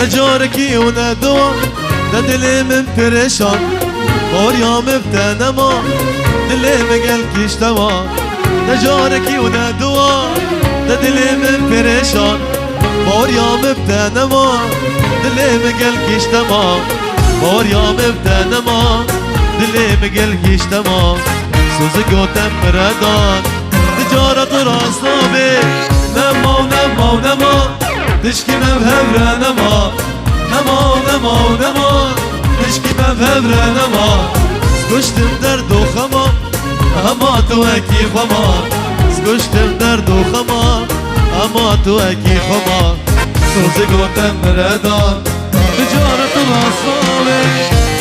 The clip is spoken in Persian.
نجاركي وندوا دلي من پریشان باريام بتنما دلي مقل كيشتوا نجاركي وندوا دلي من پریشان باريام بتنما دلي مقل كيشتوا باريام بتنما دلي مقل كيشتوا سوز گوتم ردان تجارت راستابي نما ونما ونما تشكي مبهبرة نما نما ونما ونما تشكي مبهبرة نما سكشتم درد وخما اما تو اكي خما سكشتم درد وخما اما تو اكي خما سوز گوتم ردان تجارت راستابي